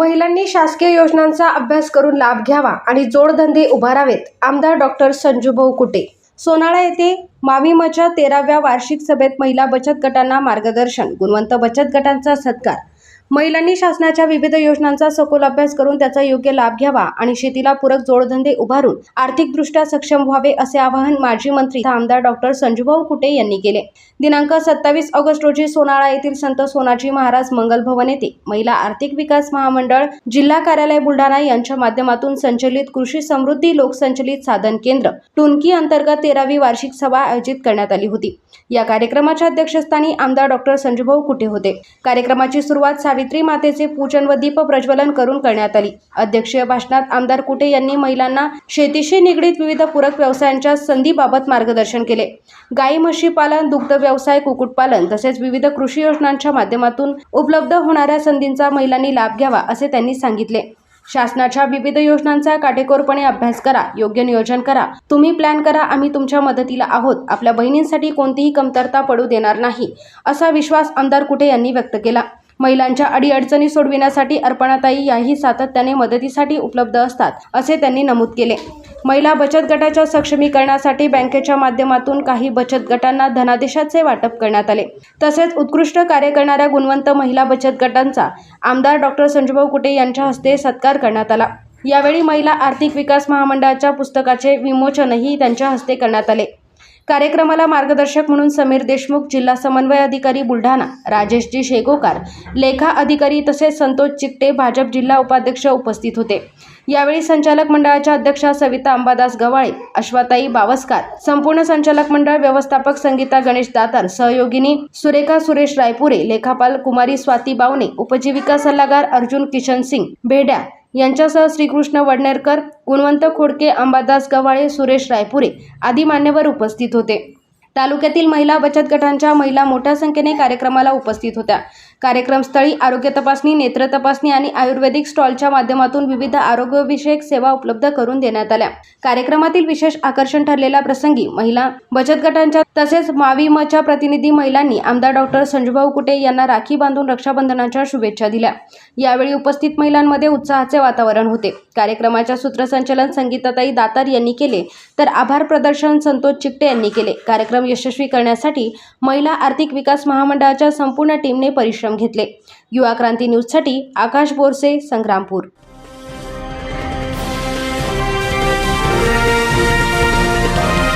महिलांनी शासकीय योजनांचा अभ्यास करून लाभ घ्यावा आणि जोडधंदे उभारावेत. आमदार डॉक्टर संजूभाऊ कुटे. सोनाळा येथे माविमच्या 13व्या वार्षिक सभेत महिला बचत गटांना मार्गदर्शन. गुणवंत बचत गटांचा सत्कार. महिलांनी शासनाच्या विविध योजनांचा सखोल अभ्यास करून त्याचा योग्य लाभ घ्यावा आणि शेतीला पूरक जोडधंदे उभारून आर्थिकदृष्ट्या सक्षम व्हावे असे आवाहन माजी मंत्री आमदार डॉक्टर संजूभाऊ कुटे यांनी केले. दिनांक 27 ऑगस्ट रोजी सोनाळा येथील संत सोनाजी महाराज मंगल भवन येथे महिला आर्थिक विकास महामंडळ जिल्हा कार्यालय बुलढाणा यांच्या माध्यमातून संचलित कृषी समृद्धी लोकसंचलित साधन केंद्र टुनकी अंतर्गत 13वी वार्षिक सभा आयोजित करण्यात आली होती. या कार्यक्रमाच्या अध्यक्षस्थानी आमदार डॉक्टर संजूभाऊ कुटे होते. कार्यक्रमाची सुरुवात सावित्री मातेचे पूजन व दीप प्रज्वलन करून करण्यात आली. अध्यक्षीय भाषणात आमदार कुटे यांनी महिलांना शेतीशी निगडीत विविध पूरक व्यवसायांच्या संधीबाबत मार्गदर्शन केले. गाई म्हशी पालन, दुग्ध व्यवसाय, कुक्कुटपालन तसेच विविध कृषी योजनांच्या माध्यमातून उपलब्ध होणाऱ्या संधींचा महिलांनी लाभ घ्यावा असे त्यांनी सांगितले. शासनाच्या विविध योजनांचा काटेकोरपणे अभ्यास करा, योग्य नियोजन करा, तुम्ही प्लॅन करा, आम्ही तुमच्या मदतीला आहोत. आपल्या बहिणींसाठी कोणतीही कमतरता पडू देणार नाही असा विश्वास आमदार कुटे यांनी व्यक्त केला. महिलांच्या अडीअडचणी सोडविण्यासाठी अर्पणाताई याही सातत्याने मदतीसाठी उपलब्ध असतात असे त्यांनी नमूद केले. महिला बचत गटाच्या सक्षमीकरणासाठी बँकेच्या माध्यमातून काही बचत गटांना धनादेशाचे वाटप करण्यात आले. तसेच उत्कृष्ट कार्य करणाऱ्या गुणवंत महिला बचत गटांचा आमदार डॉक्टर संजूभाऊ कुटे यांच्या हस्ते सत्कार करण्यात आला. यावेळी महिला आर्थिक विकास महामंडळाच्या पुस्तकाचे विमोचनही त्यांच्या हस्ते करण्यात आले. कार्यक्रमाला मार्गदर्शक म्हणून समीर देशमुख, जिल्हा समन्वय अधिकारी बुलढाणा, राजेशजी शेगोकार, लेखा अधिकारी तसेच संतोष चिकटे, भाजप जिल्हा उपाध्यक्ष उपस्थित होते. यावेळी संचालक मंडळाच्या अध्यक्षा सविता अंबादास गवाळे, अश्वाताई बावस्कार, संपूर्ण संचालक मंडळ व्यवस्थापक संगीता गणेश दातार, सहयोगिनी सुरेखा सुरेश रायपुरे, लेखापाल कुमारी स्वाती बावणे, उपजीविका सल्लागार अर्जुन किशन सिंग भेड्या यांच्यासह श्रीकृष्ण वडनेरकर, गुणवंत खोडके, अंबादास गवाळे, सुरेश रायपुरे आदी मान्यवर उपस्थित होते. तालुक्यातील महिला बचत गटांच्या महिला मोठ्या संख्येने कार्यक्रमाला उपस्थित होत्या. कार्यक्रमस्थळी आरोग्य तपासणी, नेत्र तपासणी आणि आयुर्वेदिक स्टॉलच्या माध्यमातून विविध आरोग्यविषयक सेवा उपलब्ध करून देण्यात आल्या. कार्यक्रमातील विशेष आकर्षण ठरलेल्या प्रसंगी महिला बचत गटांच्या तसेच माविमच्या प्रतिनिधी महिलांनी आमदार डॉक्टर संजूभाऊ कुटे यांना राखी बांधून रक्षाबंधनाच्या शुभेच्छा दिल्या. यावेळी उपस्थित महिलांमध्ये उत्साहाचे वातावरण होते. कार्यक्रमाच्या सूत्रसंचालन संगीताताई दातार यांनी केले तर आभार प्रदर्शन संतोष चिकटे यांनी केले. कार्यक्रम यशस्वी करण्यासाठी महिला आर्थिक विकास महामंडळाच्या संपूर्ण टीमने परिश्रम घेतले. युवा क्रांती न्यूजसाठी आकाश बोरसे, संग्रामपूर.